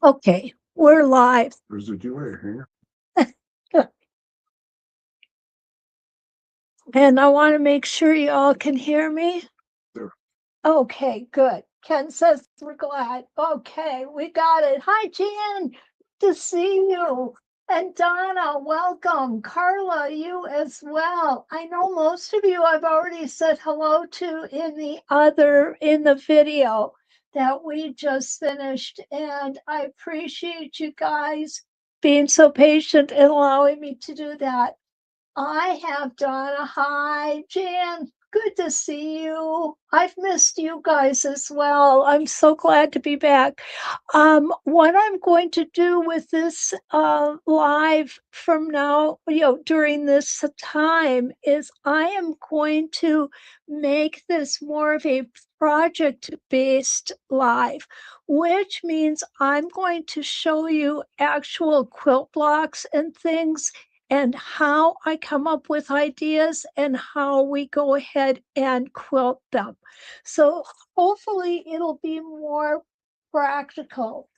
Okay, we're live. There's a delay here. And I want to make sure you all can hear me. There. Okay, good. Ken says we're glad. Okay, we got it. Hi, Jan. Good to see you. And Donna, welcome. Carla, you as well. I know most of you I've already said hello to in the video that we just finished. And I appreciate you guys being so patient and allowing me to do that. I have Donna. Hi, Jan. Good to see you. I've missed you guys as well. I'm so glad to be back. What I'm going to do with this live from now, during this time is I am going to make this more of a project-based live, which means I'm going to show you actual quilt blocks and things and how I come up with ideas and how we go ahead and quilt them. So hopefully it'll be more practical.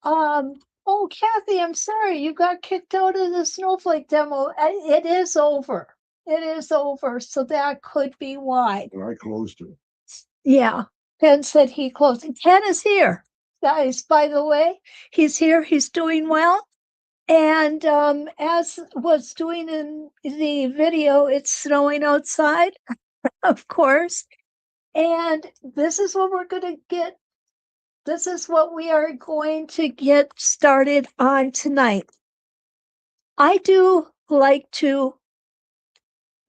Oh, Kathy, I'm sorry, you got kicked out of the snowflake demo. It is over. It is over, so that could be why. And I closed it. Yeah, Ken said he closed. Ken is here, guys, by the way. He's here, he's doing well. And as was doing in the video, it's snowing outside, of course. And this is what we're going to get. This is what we are going to get started on tonight. I do like to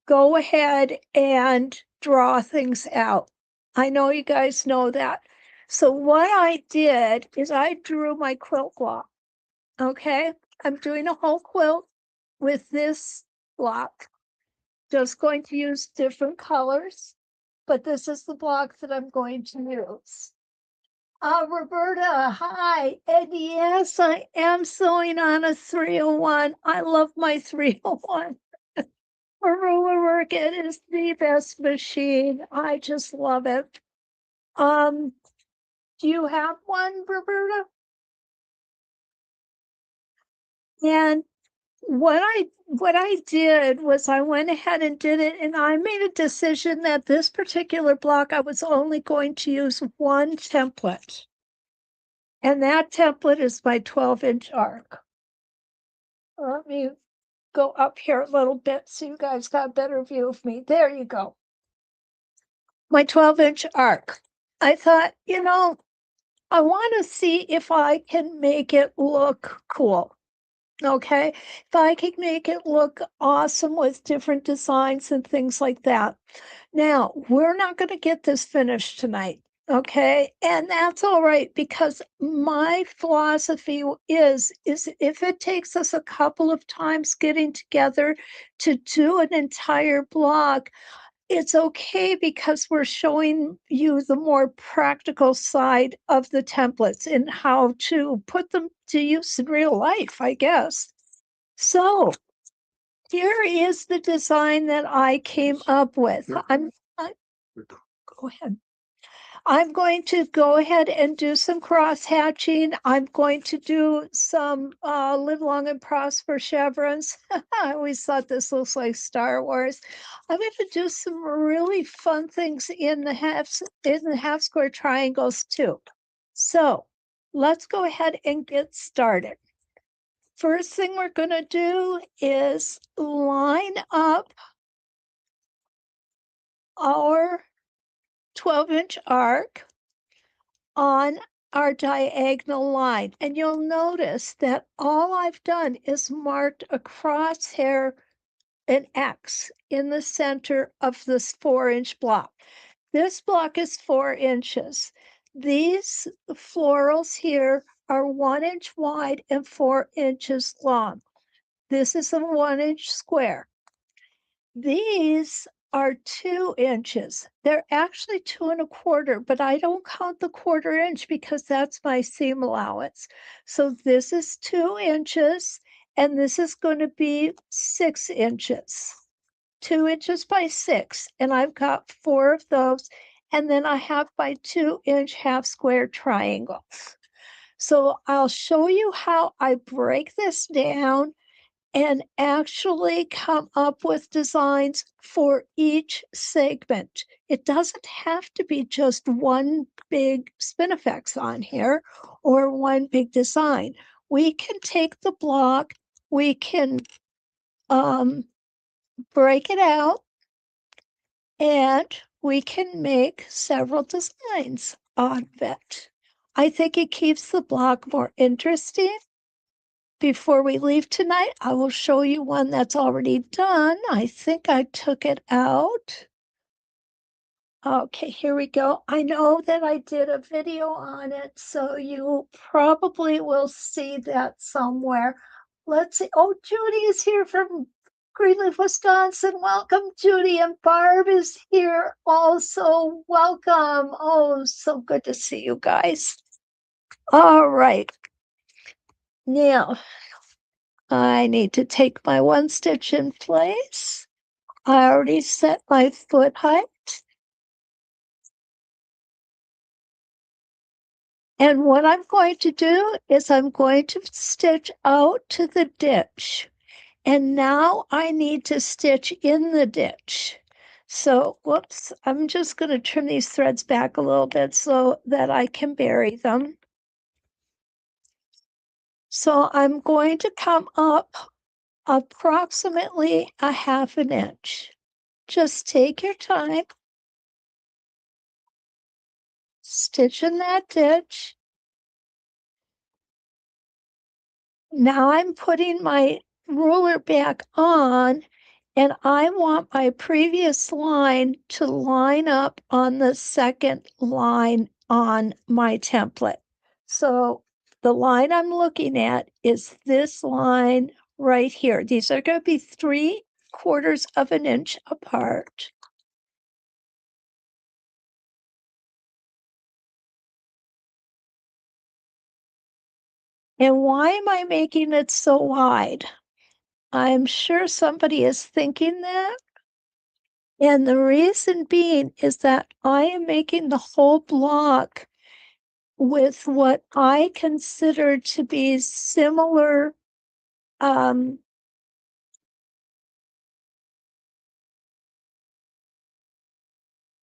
go ahead and draw things out. I know you guys know that. So what I did is I drew my quilt block. Okay, I'm doing a whole quilt with this block. Just going to use different colors, but this is the block that I'm going to use. Roberta, hi. And yes, I am sewing on a 301. I love my 301. For ruler work, it is the best machine. I just love it. Do you have one, Roberta? And what I did was I went ahead and did it, and I made a decision that this particular block I was only going to use one template. And that template is my 12-inch arc. Let me go up here a little bit so you guys got a better view of me. There you go. My 12-inch arc. I thought, I want to see if I can make it look cool. Okay, if I can make it look awesome with different designs and things like that. Now, we're not going to get this finished tonight. Okay, and that's all right, because my philosophy is if it takes us a couple of times getting together to do an entire block, it's okay, because we're showing you the more practical side of the templates and how to put them to use in real life, I guess. So here is the design that I came up with. Go ahead. I'm going to go ahead and do some cross hatching. I'm going to do some live long and prosper chevrons. I always thought this looks like Star Wars. I'm going to do some really fun things in the half square triangles too. So let's go ahead and get started. First thing we're going to do is line up our 12-inch arc on our diagonal line. And you'll notice that all I've done is marked a crosshair, an X in the center of this 4-inch block. This block is 4 inches. These florals here are 1 inch wide and 4 inches long. This is a 1-inch square. These are 2 inches. They're actually 2 1/4, but I don't count the 1/4 inch because that's my seam allowance. So this is 2 inches, and this is going to be 6 inches. 2 inches by 6, and I've got 4 of those. And then I have my 2-inch half square triangles. So I'll show you how I break this down and actually come up with designs for each segment. It doesn't have to be just one big spinifex on here or one big design. We can take the block, we can break it out, and we can make several designs out of it. I think it keeps the block more interesting. Before we leave tonight, I will show you one that's already done. I think I took it out. Okay, here we go. I know that I did a video on it, so you probably will see that somewhere. Let's see. Oh, Judy is here from Greenleaf, Wisconsin. Welcome, Judy. And Barb is here also. Welcome. Oh, so good to see you guys. All right. Now, I need to take my one stitch in place. I already set my foot height. And what I'm going to do is I'm going to stitch out to the ditch. And now I need to stitch in the ditch. So, whoops, I'm just going to trim these threads back a little bit so that I can bury them. So I'm going to come up approximately a half an inch. Just take your time. Stitch in that ditch. Now I'm putting my ruler back on, and I want my previous line to line up on the second line on my template. So the line I'm looking at is this line right here. These are going to be 3/4 of an inch apart. And why am I making it so wide? I'm sure somebody is thinking that. And the reason being is that I am making the whole block with what I consider to be um,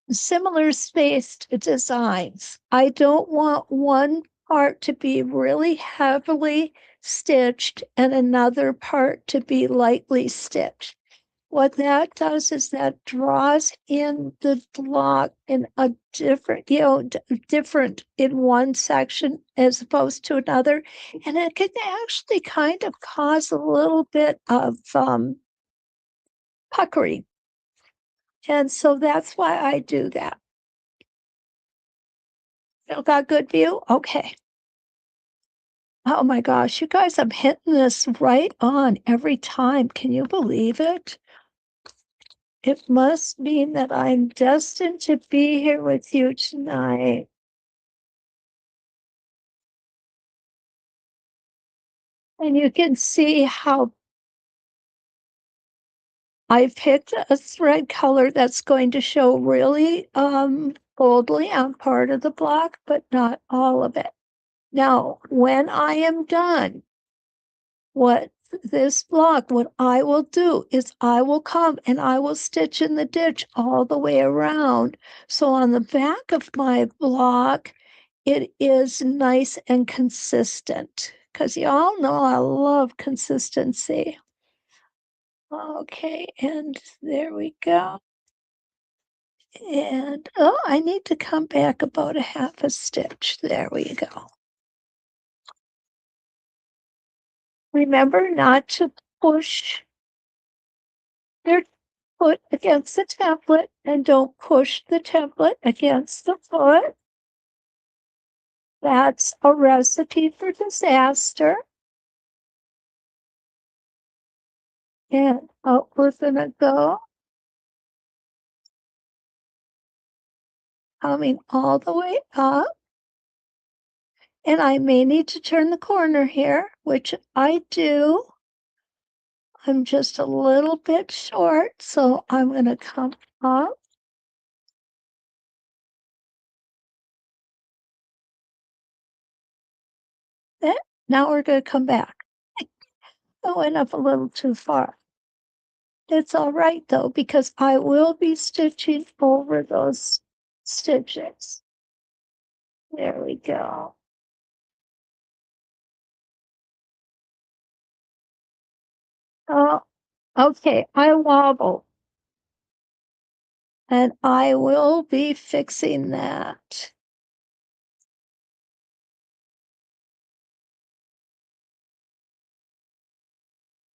similar spaced designs. I don't want one part to be really heavily stitched and another part to be lightly stitched. What that does is that draws in the block in a different, different in one section as opposed to another. And it can actually kind of cause a little bit of puckering. And so that's why I do that. You got good view? Okay. Oh my gosh, you guys, I'm hitting this right on every time. Can you believe it? It must mean that I'm destined to be here with you tonight. And you can see how I picked a thread color that's going to show really boldly on part of the block, but not all of it. Now, when I am done, what I will do is I will come and I will stitch in the ditch all the way around. So on the back of my block, it is nice and consistent because you all know I love consistency. Okay, and there we go. And oh, I need to come back about a half a stitch. There we go. Remember not to push your foot against the template and don't push the template against the foot. That's a recipe for disaster. And out we're gonna go. Coming all the way up. And I may need to turn the corner here, which I do. I'm just a little bit short, so I'm gonna come up. now we're going to come back. I went up a little too far. It's all right though, because I will be stitching over those stitches. There we go. Oh, okay, I wobble. And I will be fixing that.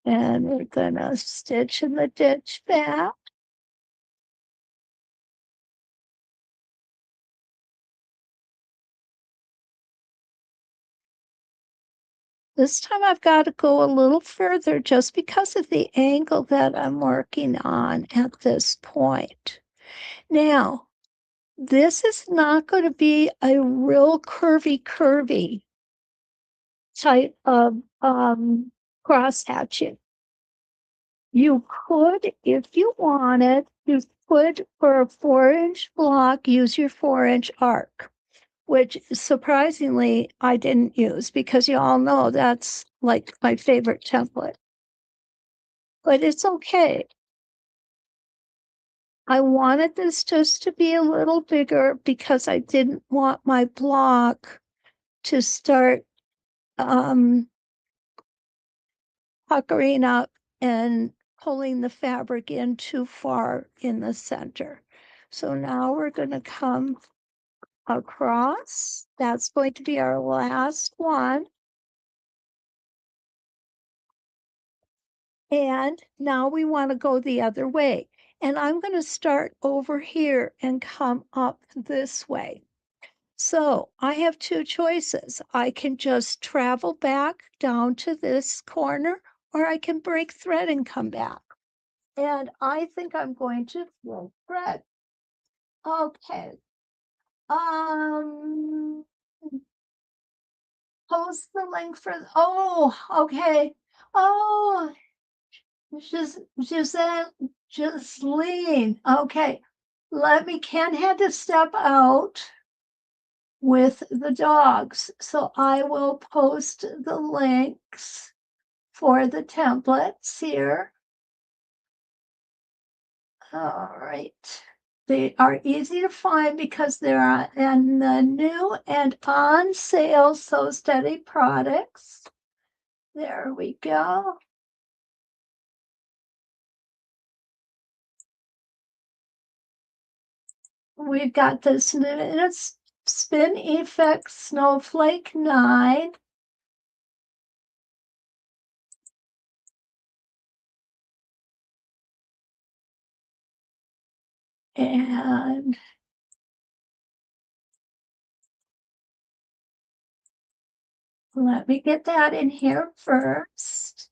And we're gonna stitch in the ditch back. This time I've got to go a little further just because of the angle that I'm working on at this point. Now, this is not going to be a real curvy type of cross hatching. You could, if you wanted, you could, for a 4-inch block, use your 4-inch arc, which surprisingly I didn't use because you all know that's like my favorite template. But it's okay. I wanted this just to be a little bigger because I didn't want my block to start puckering up and pulling the fabric in too far in the center. So now we're going to come across. That's going to be our last one. And now we want to go the other way. And I'm going to start over here and come up this way. So I have two choices. I can just travel back down to this corner, or I can break thread and come back. And I think I'm going to break thread. Okay. Post the link for, oh, okay. Oh, just lean. Okay. Ken had to step out with the dogs. So I will post the links for the templates here. All right. They are easy to find because they're in the new and on sale Sew Steady products. There we go. We've got this new Spin Effect Snowflake 9. And let me get that in here first.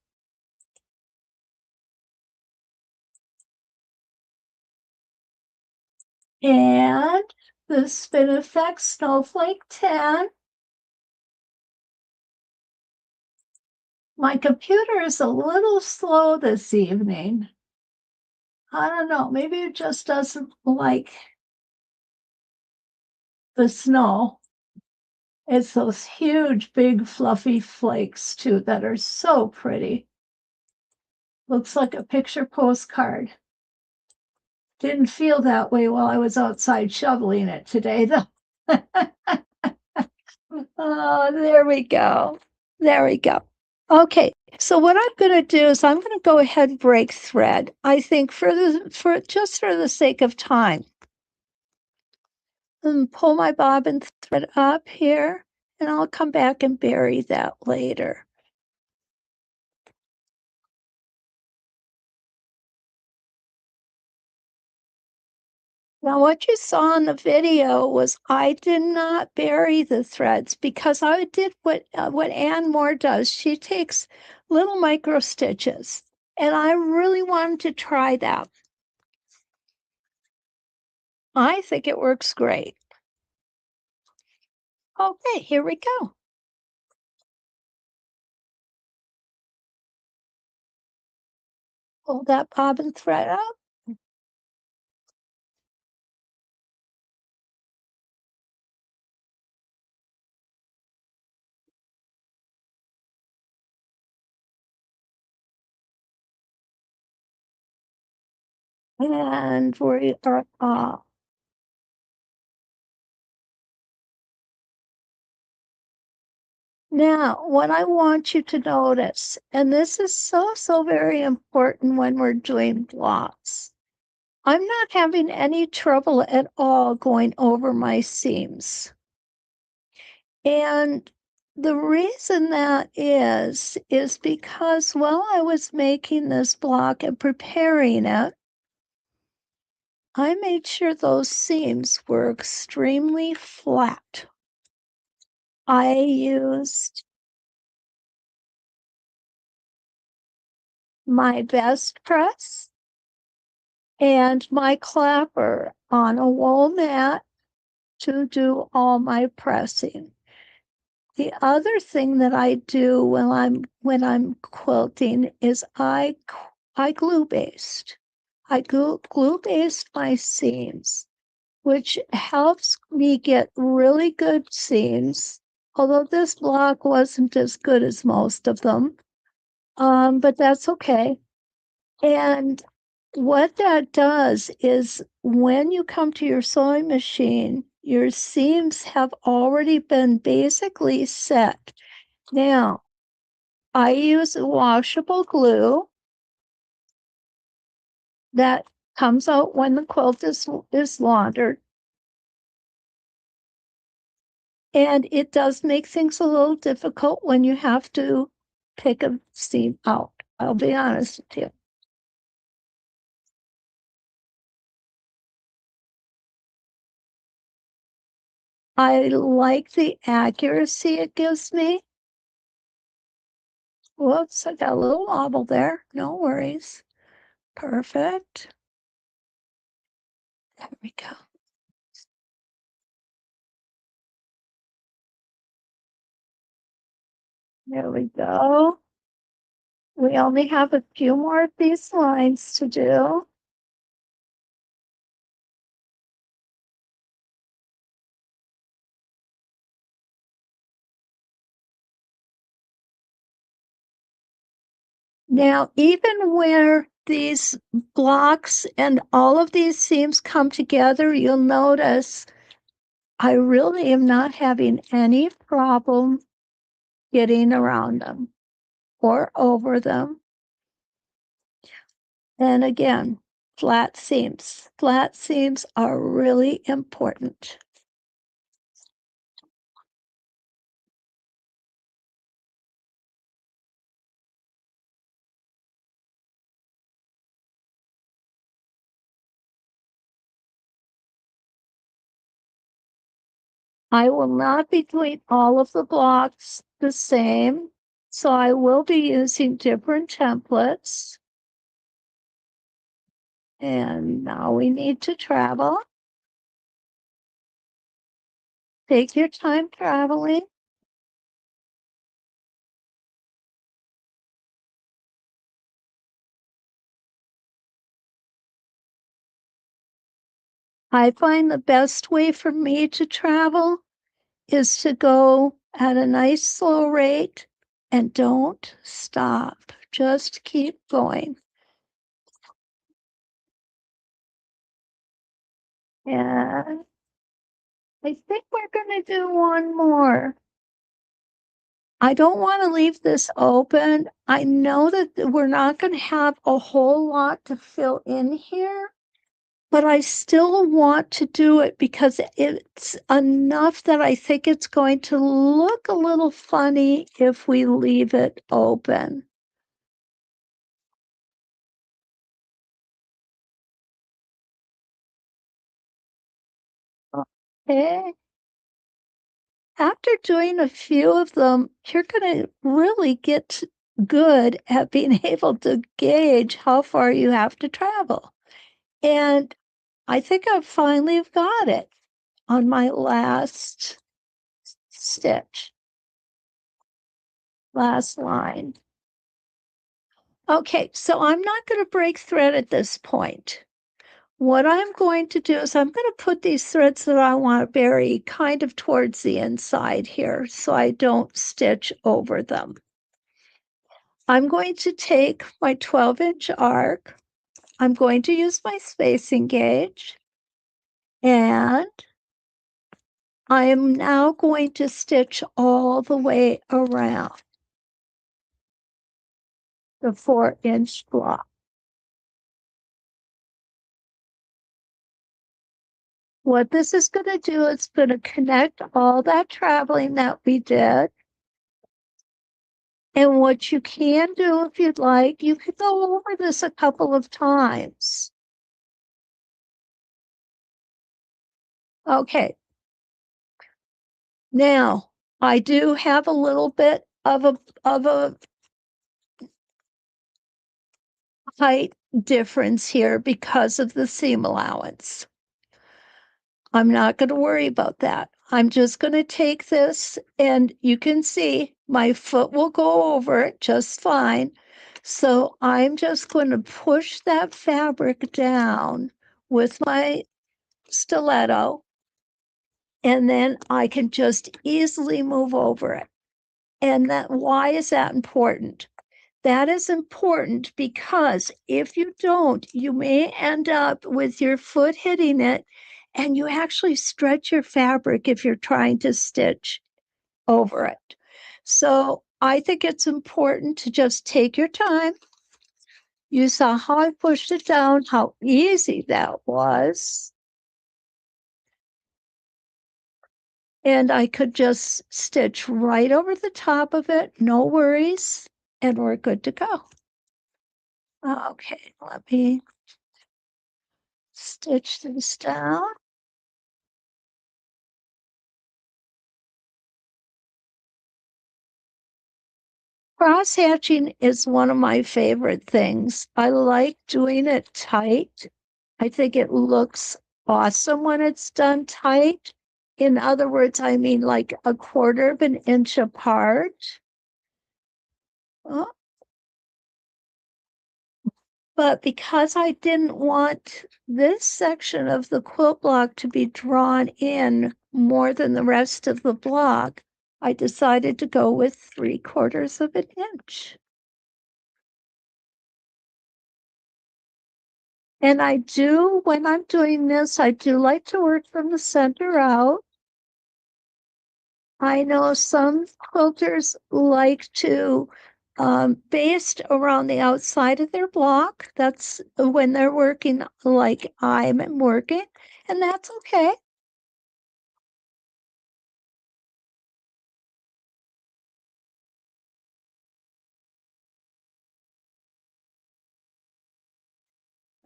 And the Spin Effect Snowflake 10. My computer is a little slow this evening. I don't know, maybe it just doesn't like the snow. It's those huge, big, fluffy flakes, too, that are so pretty. Looks like a picture postcard. Didn't feel that way while I was outside shoveling it today, though. Oh, there we go. There we go. Okay, so what I'm going to do is I'm going to go ahead and break thread. I think for the sake of time, and pull my bobbin thread up here, and I'll come back and bury that later. Now, what you saw in the video was I did not bury the threads because I did what Ann Moore does. She takes little micro stitches, and I really wanted to try that. I think it works great. Okay, here we go. Pull that bobbin thread up. And we are off. Now, what I want you to notice, and this is so very important when we're doing blocks, I'm not having any trouble at all going over my seams. And the reason that is because while I was making this block and preparing it, I made sure those seams were extremely flat. I used my best press and my clapper on a wool mat to do all my pressing. The other thing that I do when I'm quilting is I glue baste. I glue baste my seams, which helps me get really good seams. Although this block wasn't as good as most of them, but that's okay. And what that does is when you come to your sewing machine, your seams have already been basically set. Now, I use washable glue that comes out when the quilt is laundered. And it does make things a little difficult when you have to pick a seam out. I'll be honest with you. I like the accuracy it gives me. Whoops, I got a little wobble there. No worries. Perfect. There we go. There we go. We only have a few more of these lines to do. Now, even where these blocks and all of these seams come together, you'll notice I really am not having any problem getting around them or over them. And again, flat seams. Flat seams are really important. I will not be doing all of the blocks the same, so I will be using different templates. And now we need to travel. Take your time traveling. I find the best way for me to travel is to go at a nice slow rate and don't stop. Just keep going. And I think we're going to do one more. I don't want to leave this open. I know that we're not going to have a whole lot to fill in here, but I still want to do it because it's enough that I think it's going to look a little funny if we leave it open. Okay. After doing a few of them, you're going to really get good at being able to gauge how far you have to travel. And I think I finally got it on my last stitch, last line. Okay, so I'm not going to break thread at this point. What I'm going to do is I'm going to put these threads that I want to bury kind of towards the inside here so I don't stitch over them. I'm going to take my 12-inch arc I'm going to use my spacing gauge, and I am now going to stitch all the way around the 4-inch block. What this is going to do is going to connect all that traveling that we did. And what you can do, if you'd like, you could go over this a couple of times. Okay. Now, I do have a little bit of a height difference here because of the seam allowance. I'm not going to worry about that. I'm just going to take this, and you can see my foot will go over it just fine. So I'm just going to push that fabric down with my stiletto, and then I can just easily move over it. And why is that important? That is important because if you don't, you may end up with your foot hitting it, and you actually stretch your fabric if you're trying to stitch over it. So I think it's important to just take your time. You saw how I pushed it down, how easy that was. And I could just stitch right over the top of it, no worries, and we're good to go. Okay, let me stitch this down. Cross hatching is one of my favorite things. I like doing it tight. I think it looks awesome when it's done tight. In other words, I mean like a 1/4 of an inch apart. Oh, but because I didn't want this section of the quilt block to be drawn in more than the rest of the block, I decided to go with 3/4 of an inch. And I do, when I'm doing this, I do like to work from the center out. I know some quilters like to baste around the outside of their block. That's when they're working like I'm working, and that's okay.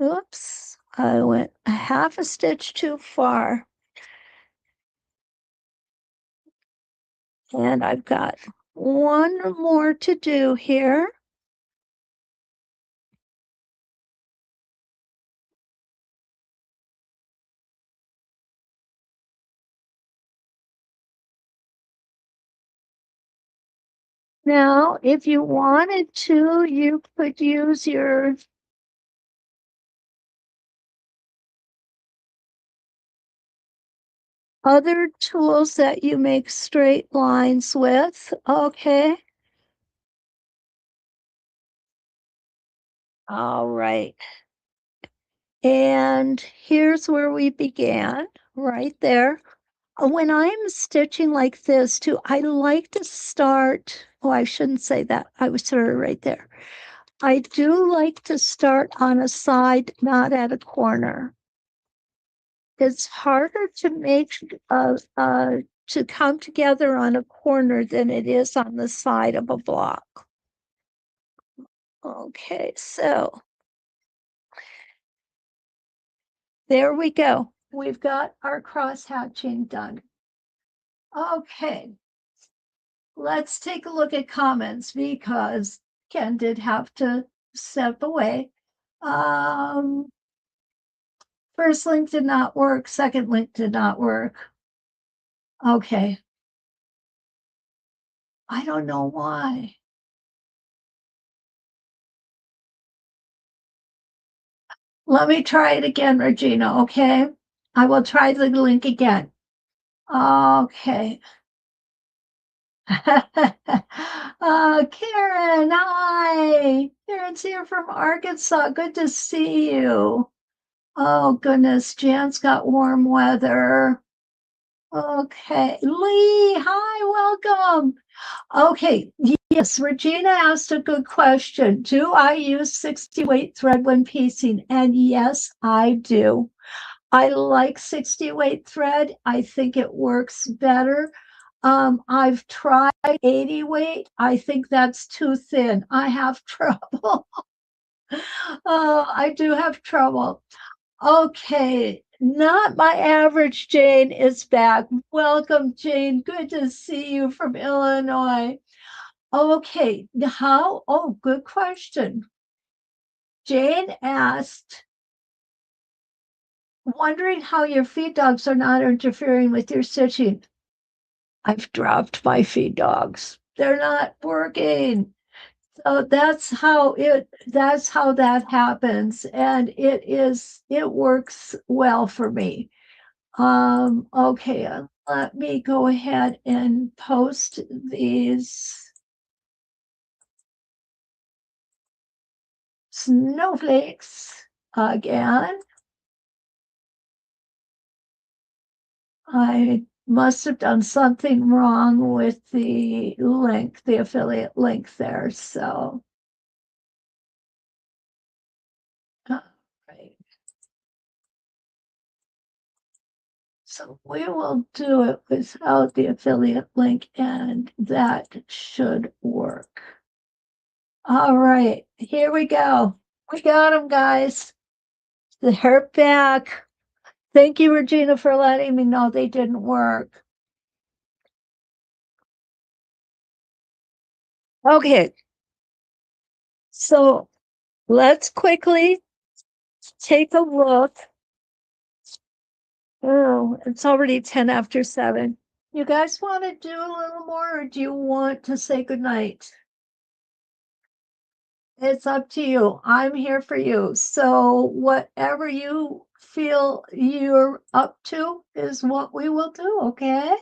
Oops, I went a half a stitch too far. And I've got one more to do here. Now, if you wanted to, you could use your other tools that you make straight lines with. Okay. All right. And here's where we began, right there. When I'm stitching like this too, I like to start, oh, I shouldn't say that. I was sort of right there. I do like to start on a side, not at a corner. It's harder to make to come together on a corner than it is on the side of a block. Okay, so there we go. We've got our cross hatching done. Okay, let's take a look at comments because Ken did have to step away. First link did not work, second link did not work. Okay. I don't know why. Let me try it again, Regina, okay? I will try the link again. Okay. Karen, hi. Karen's here from Arkansas. Good to see you. Oh, goodness. Jan's got warm weather. Okay. Lee, hi, welcome. Okay. Yes, Regina asked a good question. Do I use 60 weight thread when piecing? And yes, I do. I like 60 weight thread. I think it works better. I've tried 80 weight. I think that's too thin. I have trouble. Oh, I do have trouble. Okay, not my average Jane is back. Welcome, Jane. Good to see you from Illinois. Okay, how? Oh, good question. Jane asked, wondering how your feed dogs are not interfering with your stitching. I've dropped my feed dogs. They're not working. So that's how that happens. And it works well for me. Okay, let me go ahead and post these snowflakes again. I must have done something wrong with the link, the affiliate link there. So, right. So we will do it without the affiliate link, and that should work. All right, here we go. We got them, guys. They're back. Thank you, Regina, for letting me know they didn't work. Okay, so let's quickly take a look. Oh, it's already 10 after 7. You guys want to do a little more, or do you want to say goodnight? It's up to you. I'm here for you. So whatever you feel you're up to is what we will do, okay?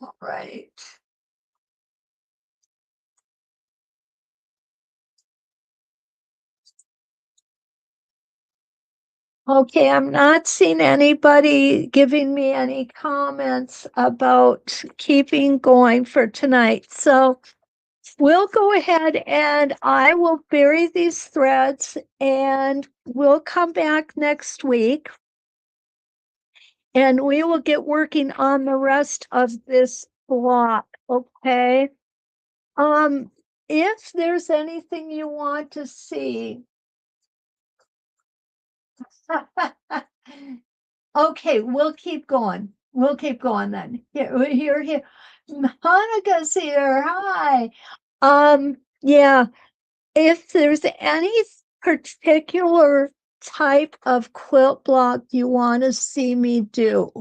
All right. Okay, I'm not seeing anybody giving me any comments about keeping going for tonight. So we'll go ahead and I will bury these threads and we'll come back next week and we will get working on the rest of this block, okay? If there's anything you want to see, okay, we'll keep going. We'll keep going then. Here. Hanukkah's here. Hi. Yeah, if there's any particular type of quilt block you want to see me do,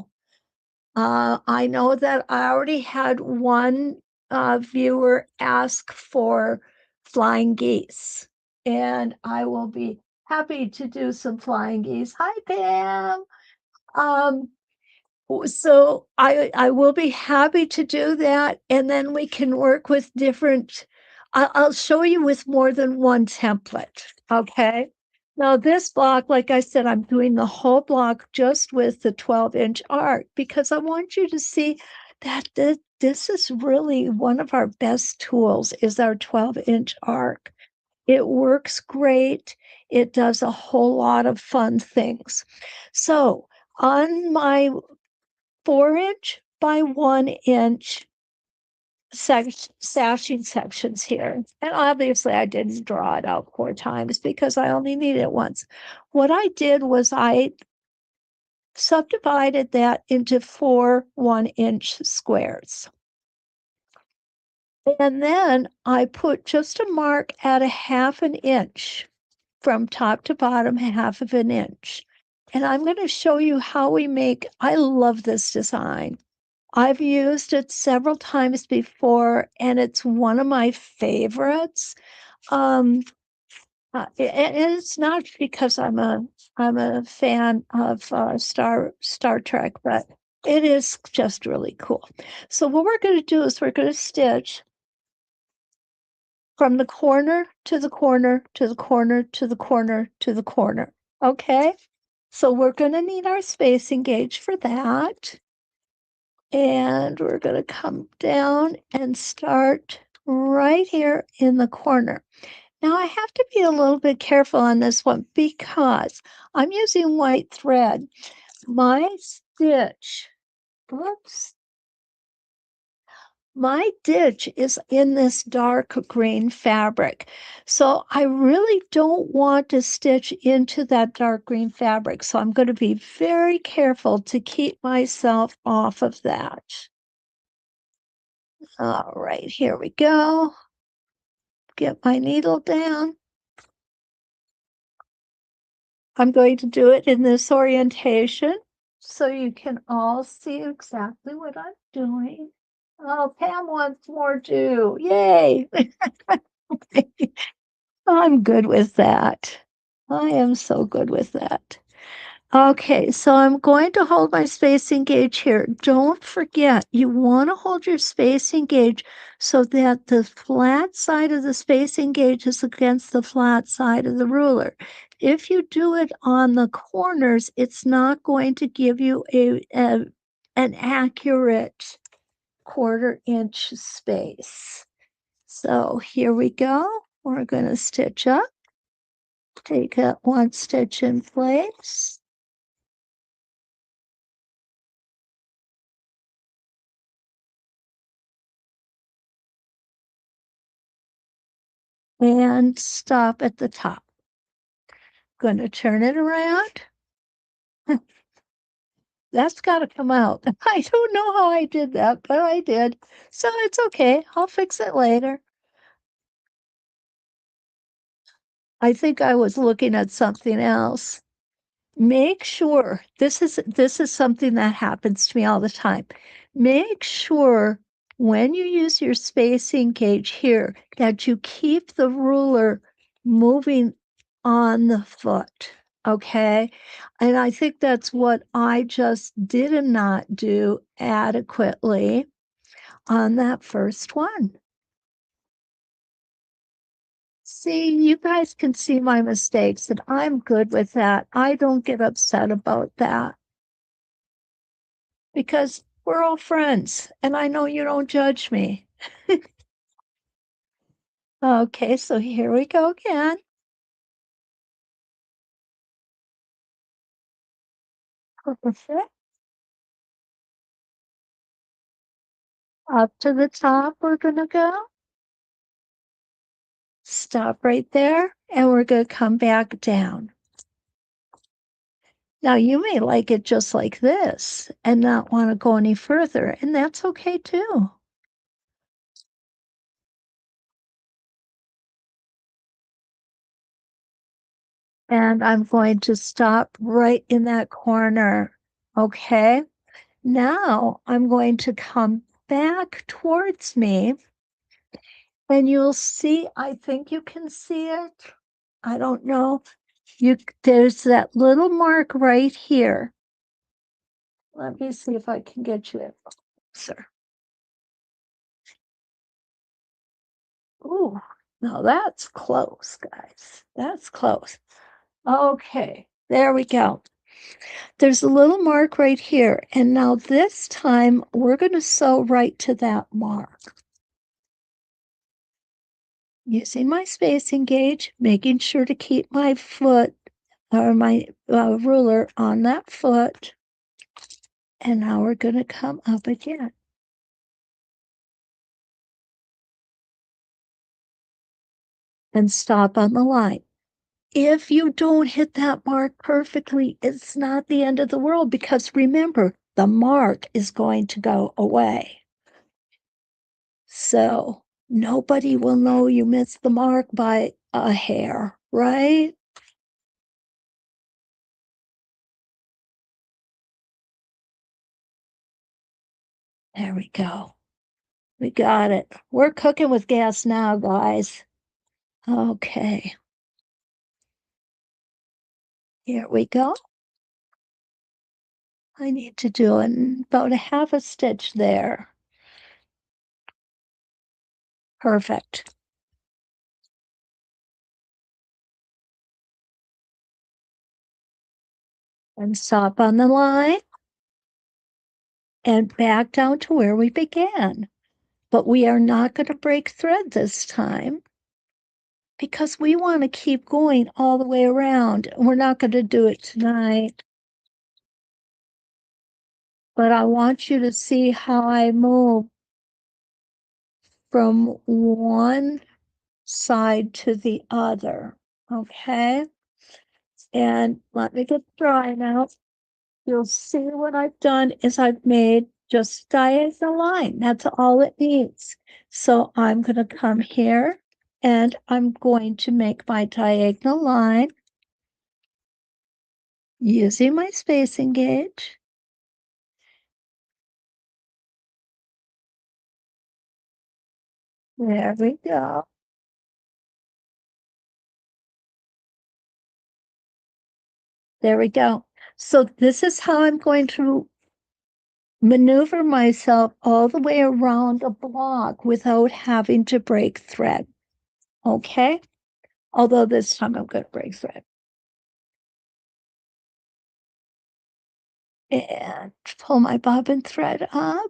I know that I already had one viewer ask for flying geese, and I will be happy to do some flying geese. Hi, Pam. Um, so I will be happy to do that, and then we can work with different. I'll show you with more than one template. Okay. Now this block, like I said, I'm doing the whole block just with the 12-inch arc because I want you to see that this is really one of our best tools is our 12-inch arc. It works great. It does a whole lot of fun things. So on my 4-inch by 1-inch sashing sections here. And obviously I didn't draw it out 4 times because I only needed it once. What I did was I subdivided that into 4 1-inch squares. And then I put just a mark at 1/2 an inch from top to bottom, 1/2 of an inch. And I'm going to show you how we make, I love this design. I've used it several times before, and it's one of my favorites. And it's not because I'm a fan of Star Trek, but It is just really cool. So what we're going to do is we're going to stitch from the corner to the corner to the corner to the corner to the corner. Okay? So we're going to need our spacing gauge for that. And we're going to come down and start right here in the corner. Now I have to be a little bit careful on this one because I'm using white thread. My stitch, oops, my ditch is in this dark green fabric. So I really don't want to stitch into that dark green fabric. So I'm going to be very careful to keep myself off of that. All right, here we go. Get my needle down. I'm going to do it in this orientation so you can all see exactly what I'm doing. Oh, Pam wants more too. Yay. I'm good with that. I am so good with that. Okay, so I'm going to hold my spacing gauge here. Don't forget, you want to hold your spacing gauge so that the flat side of the spacing gauge is against the flat side of the ruler. If you do it on the corners, it's not going to give you an accurate 1/4 inch space. So here we go. We're going to stitch up, take up 1 stitch in place. And stop at the top. Going to turn it around. That's got to come out. I don't know how I did that, but I did. So it's okay. I'll fix it later. I think I was looking at something else. Make sure this is something that happens to me all the time. Make sure when you use your spacing gauge here that you keep the ruler moving on the foot. Okay. And I think that's what I just did not do adequately on that first one. See, you guys can see my mistakes, and I'm good with that. I don't get upset about that because we're all friends, and I know you don't judge me. Okay, so here we go again. Perfect. Up to the top, we're gonna go. Stop right there, and we're gonna come back down. Now, you may like it just like this and not want to go any further, and that's okay too. And I'm going to stop right in that corner. Okay. Now I'm going to come back towards me and you'll see, I think you can see it. I don't know. There's that little mark right here. Let me see if I can get you it closer. Ooh, now that's close, guys. That's close. Okay, there we go. There's a little mark right here. And now this time we're going to sew right to that mark. Using my spacing gauge, making sure to keep my foot or my ruler on that foot. And now we're going to come up again. And stop on the line. If you don't hit that mark perfectly, it's not the end of the world because remember, the mark is going to go away. So nobody will know you missed the mark by a hair, right? There we go. We got it. We're cooking with gas now, guys. Okay. Here we go. I need to do about a half a stitch there. Perfect. And stop on the line and back down to where we began. But we are not going to break thread this time because we want to keep going all the way around. We're not going to do it tonight. But I want you to see how I move from one side to the other. Okay. And let me get drying out. You'll see what I've done is I've made just a diagonal line. That's all it needs. So I'm going to come here and I'm going to make my diagonal line using my spacing gauge. There we go. There we go. So this is how I'm going to maneuver myself all the way around a block without having to break thread. Okay? Although this time I'm going to break thread. And pull my bobbin thread up.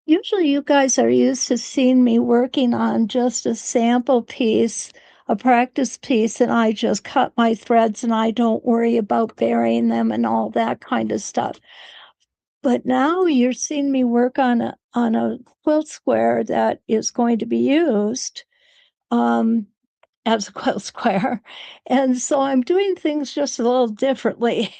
Usually you guys are used to seeing me working on just a sample piece, a practice piece, and I just cut my threads and I don't worry about burying them and all that kind of stuff. But now you're seeing me work on a quilt square that is going to be used as a quilt square. And so I'm doing things just a little differently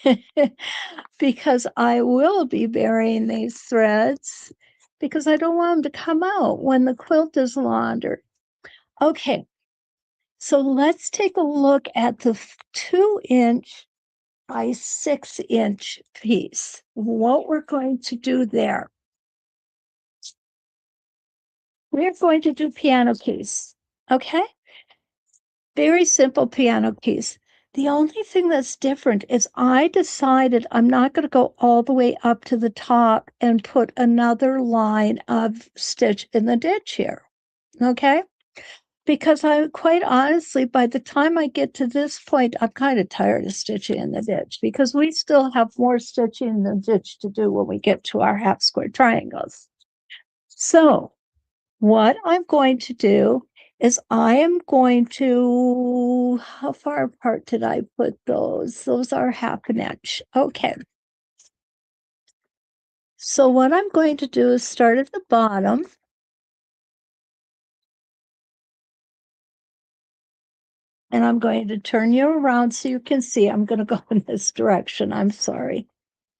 because I will be burying these threads because I don't want them to come out when the quilt is laundered. Okay, so let's take a look at the 2-inch by 6-inch piece. What we're going to do there. We're going to do piano keys, okay? Very simple piano keys. The only thing that's different is I decided I'm not going to go all the way up to the top and put another line of stitch in the ditch here, okay? Because I quite honestly, by the time I get to this point, I'm kind of tired of stitching in the ditch because we still have more stitching in the ditch to do when we get to our half square triangles. So what I'm going to do is I am going to, how far apart did I put those? Those are half an inch. Okay. So what I'm going to do is start at the bottom. And I'm going to turn you around so you can see. I'm going to go in this direction. I'm sorry.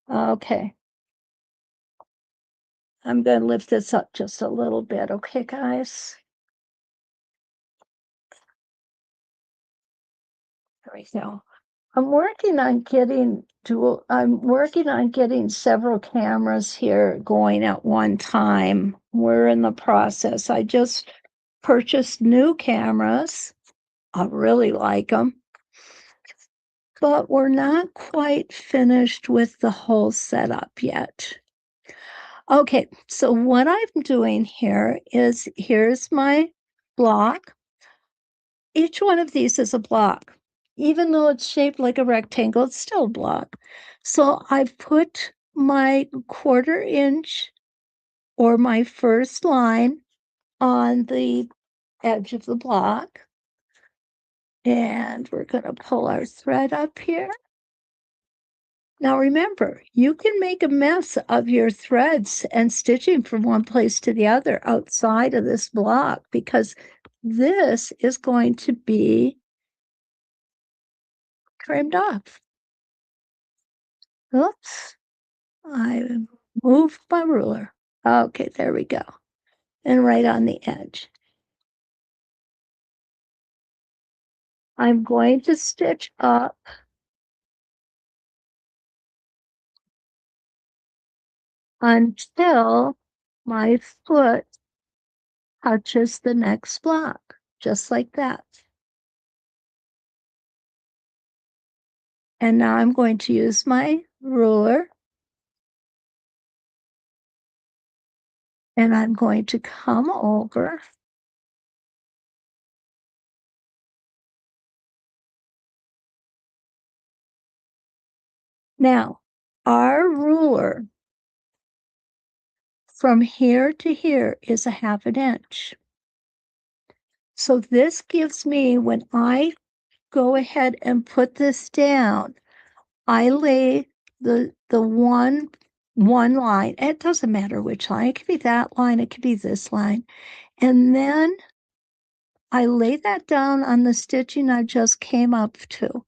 Okay. I'm going to lift this up just a little bit. Okay, guys? There we go. I'm working on getting several cameras here going at one time. We're in the process. I just purchased new cameras. I really like them. But we're not quite finished with the whole setup yet. Okay, so what I'm doing here is here's my block. Each one of these is a block. Even though it's shaped like a rectangle, it's still a block. So I've put my 1/4 inch or my first line on the edge of the block. And we're going to pull our thread up here. Now remember, you can make a mess of your threads and stitching from one place to the other outside of this block because this is going to be trimmed off. Oops, I moved my ruler. Okay, there we go. And right on the edge. I'm going to stitch up until my foot touches the next block, just like that. And now I'm going to use my ruler. And I'm going to come over. Now, our ruler from here to here is a 1/2 inch. So this gives me, when I go ahead and put this down, I lay the one line. It doesn't matter which line. It could be that line, it could be this line. And then I lay that down on the stitching I just came up to.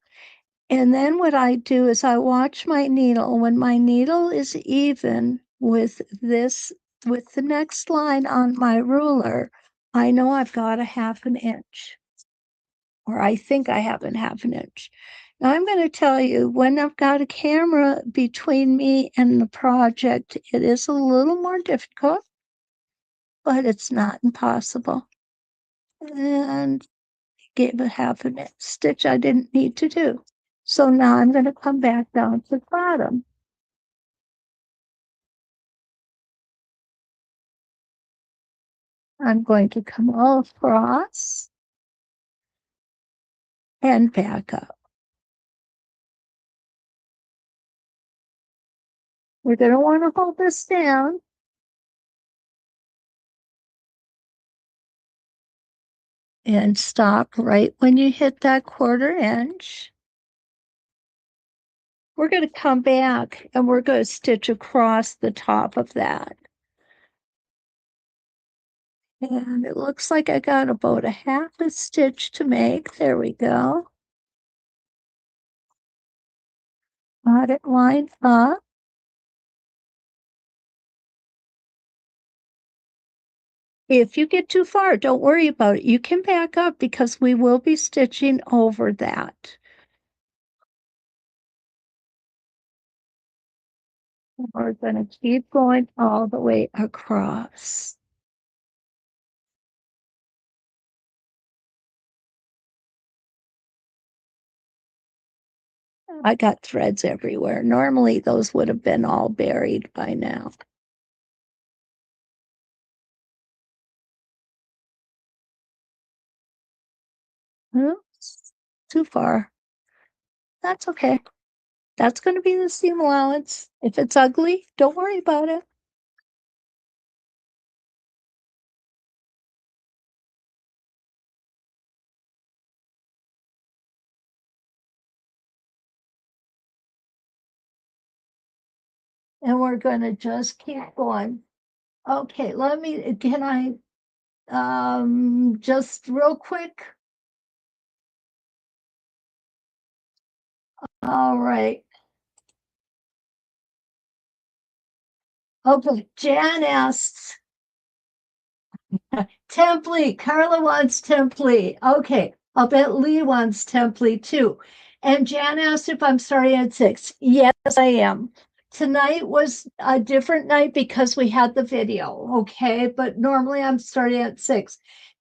And then what I do is I watch my needle. When my needle is even with this, with the next line on my ruler, I know I've got a 1/2 inch, or I think I have a 1/2 inch. Now I'm going to tell you, when I've got a camera between me and the project, it is a little more difficult, but it's not impossible. And gave a 1/2 inch stitch I didn't need to do. So now I'm going to come back down to the bottom. I'm going to come all across and back up. We're going to want to hold this down. And stop right when you hit that 1/4 inch. We're going to come back and we're going to stitch across the top of that. And it looks like I got about a 1/2 stitch to make. There we go. Got it lined up. If you get too far, don't worry about it. You can back up because we will be stitching over that. We're going to keep going all the way across. I got threads everywhere. Normally those would have been all buried by now. Oops, too far. That's okay. That's going to be the seam allowance. If it's ugly, don't worry about it. And we're going to just keep going. Okay, can I, just real quick. All right. Okay, Jan asks, template. Carla wants template. Okay, I'll bet Lee wants template too. And Jan asked if I'm starting at 6. Yes, I am. Tonight was a different night because we had the video, okay? But normally I'm starting at 6.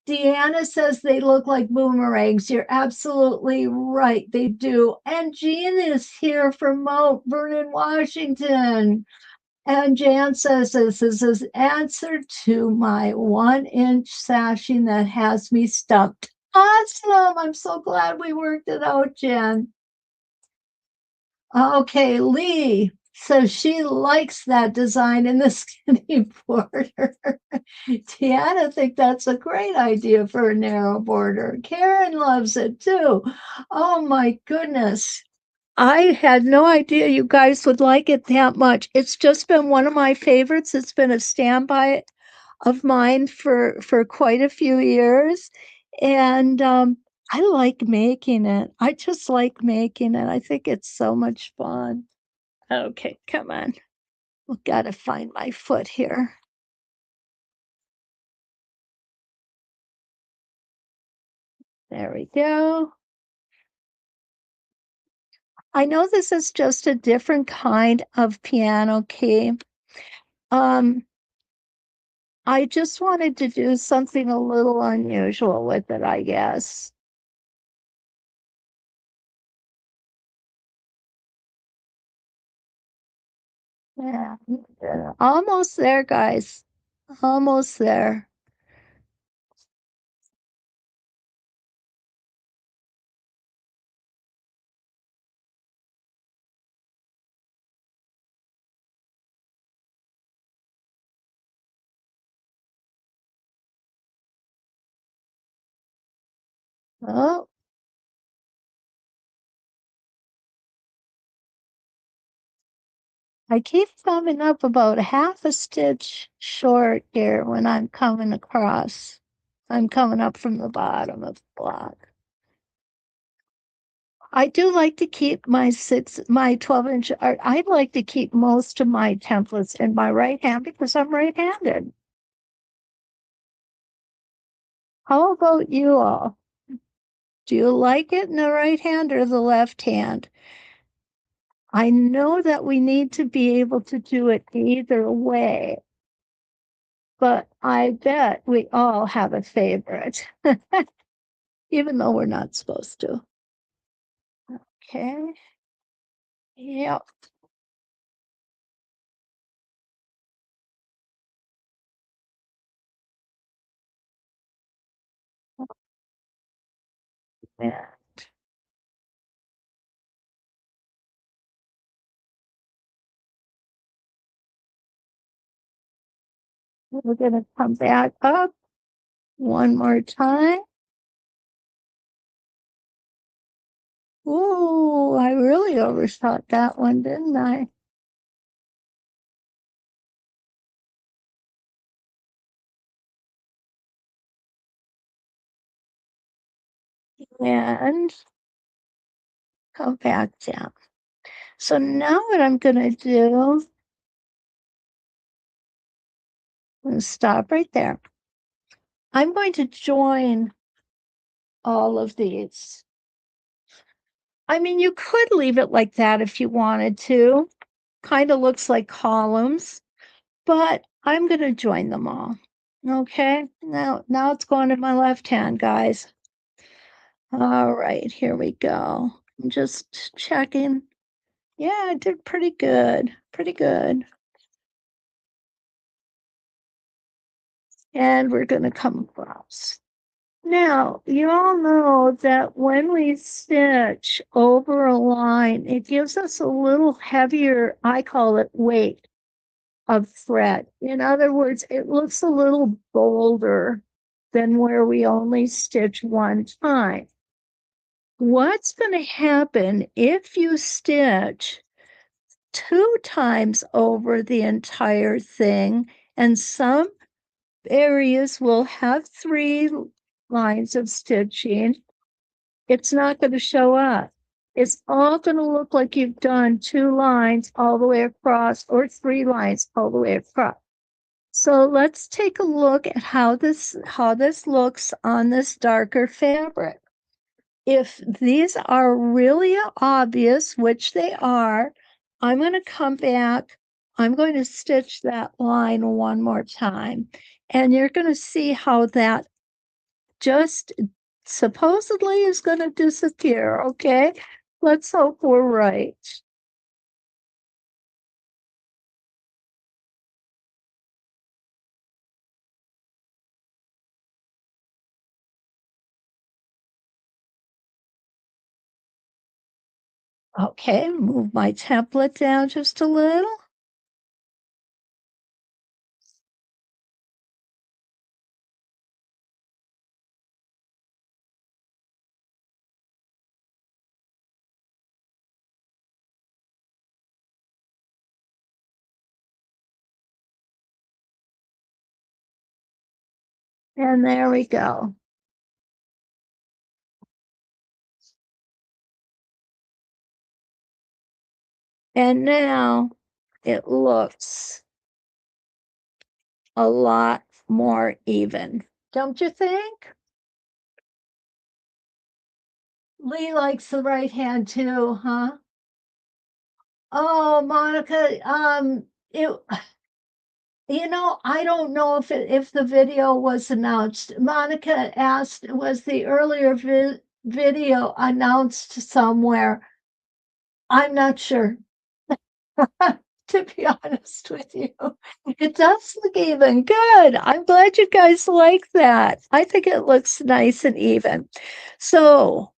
Deanna says they look like boomerangs. You're absolutely right. They do. And Jean is here from Mount Vernon, Washington. And Jan says this is his answer to my 1-inch sashing that has me stumped. Awesome. I'm so glad we worked it out, Jan. Okay, Lee. So she likes that design in the skinny border. Tiana think that's a great idea for a narrow border. Karen loves it too. Oh my goodness. I had no idea you guys would like it that much. It's just been one of my favorites. It's been a standby of mine for quite a few years. And I like making it. I just like making it. I think it's so much fun. Okay, come on. We've got to find my foot here. There we go. I know this is just a different kind of piano key. I just wanted to do something a little unusual with it, I guess. Yeah, almost there, guys. Almost there. Oh, I keep coming up about half a stitch short here when I'm coming across. I'm coming up from the bottom of the block. I do like to keep my 12-inch, I'd like to keep most of my templates in my right hand because I'm right-handed. How about you all? Do you like it in the right hand or the left hand? I know that we need to be able to do it either way, but I bet we all have a favorite, even though we're not supposed to. Okay. Yep. Yeah. We're going to come back up one more time. Ooh, I really overshot that one, didn't I? And come back down. So now what I'm going to do, I'm going to stop right there. I'm going to join all of these. I mean, you could leave it like that if you wanted to. Kind of looks like columns, but I'm going to join them all. Okay, now it's going to my left hand, guys. All right, here we go. I'm just checking. Yeah, I did pretty good. Pretty good. And we're going to come across. Now, you all know that when we stitch over a line, it gives us a little heavier, I call it weight of thread. In other words, it looks a little bolder than where we only stitch one time. What's going to happen if you stitch 2 times over the entire thing, and some areas will have 3 lines of stitching? It's not going to show up. It's all going to look like you've done 2 lines all the way across or 3 lines all the way across. So let's take a look at how this looks on this darker fabric. If these are really obvious, which they are, I'm going to come back. I'm going to stitch that line one more time. And you're going to see how that just supposedly is going to disappear. Okay. Let's hope we're right. Okay. Move my template down just a little. And there we go. And now it looks a lot more even. Don't you think? Lee likes the right hand too, huh? Oh, Monica, it, I don't know if the video was announced. Monica asked, was the earlier video announced somewhere? I'm not sure. to be honest with you. It does look even. Good. I'm glad you guys like that. I think it looks nice and even. So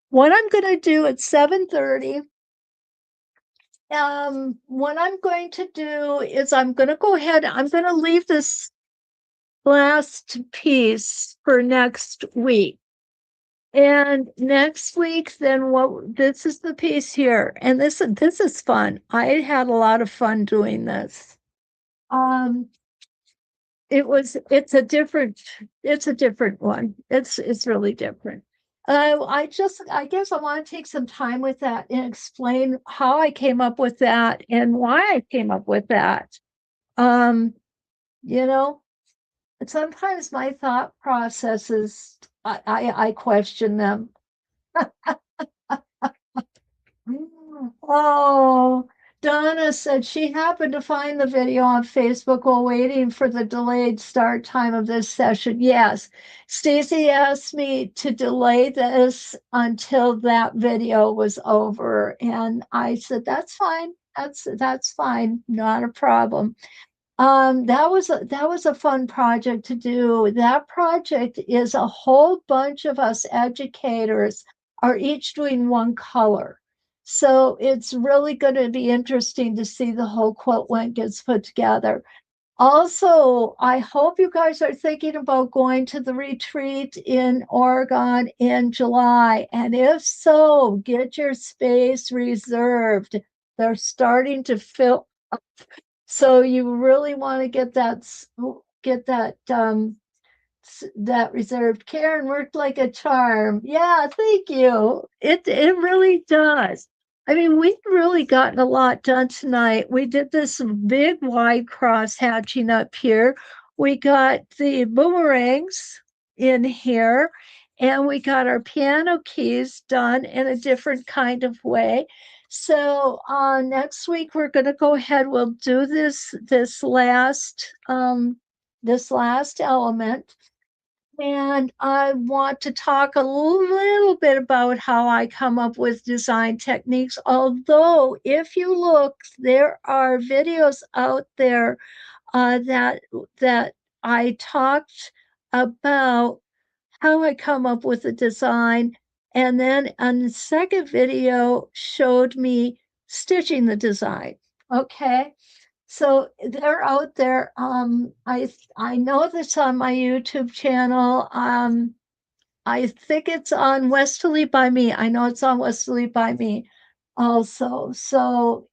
what I'm going to do at 7:30, what I'm going to do is I'm going to go ahead, I'm going to leave this last piece for next week. And next week, then this is the piece here. And this is fun. I had a lot of fun doing this. It's a different one. It's really different. I guess I want to take some time with that and explain how I came up with that and why I came up with that. Um, you know, sometimes my thought processes, I question them. Oh, Donna said she happened to find the video on Facebook while waiting for the delayed start time of this session. Yes, Stacy asked me to delay this until that video was over, and I said that's fine. That's fine, not a problem. That was a fun project to do. That project is a whole bunch of us educators are each doing one color. So it's really going to be interesting to see the whole quilt when it gets put together. Also, I hope you guys are thinking about going to the retreat in Oregon in July. And if so, get your space reserved. They're starting to fill. So you really want to get that reserved. Karen worked like a charm. Yeah, thank you. It really does. I mean, we've really gotten a lot done tonight. We did this big wide cross hatching up here. We got the boomerangs in here, and we got our piano keys done in a different kind of way. So next week we're going to go ahead. We'll do this last element, and I want to talk a little bit about how I come up with design techniques. Although, if you look, there are videos out there that I talked about how I come up with a design. And then on the second video showed me stitching the design. Okay. So they're out there. I know this on my YouTube channel. I think it's on Westalee by me. I know it's on Westalee by me also. So,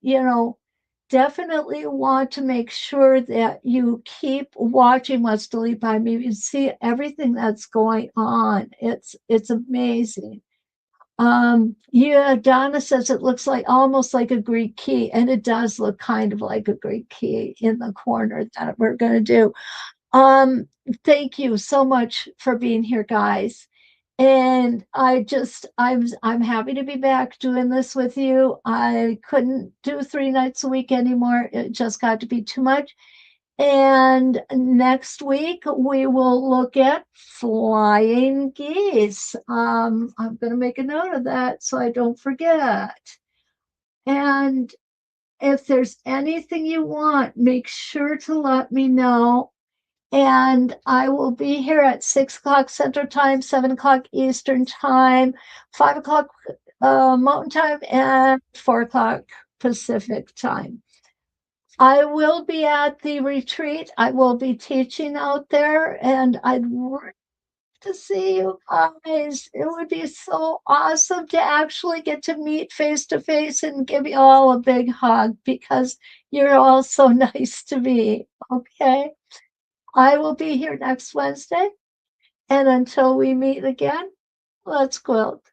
definitely want to make sure that you keep watching Westalee by me. You see everything that's going on. It's amazing. Yeah, Donna says it looks like almost like a Greek key, and it does look kind of like a Greek key in the corner that we're going to do. Thank you so much for being here, guys. And I'm happy to be back doing this with you. I couldn't do 3 nights a week anymore. It just got to be too much. And next week we will look at flying geese. I'm going to make a note of that so I don't forget. And if there's anything you want, make sure to let me know. And I will be here at 6 o'clock Central Time, 7 o'clock Eastern Time, 5 o'clock Mountain Time, and 4 o'clock Pacific Time. I will be at the retreat. I will be teaching out there, and I'd love to see you guys. It would be so awesome to actually get to meet face to face and give you all a big hug because you're all so nice to me. Okay. I will be here next Wednesday. And until we meet again, let's quilt.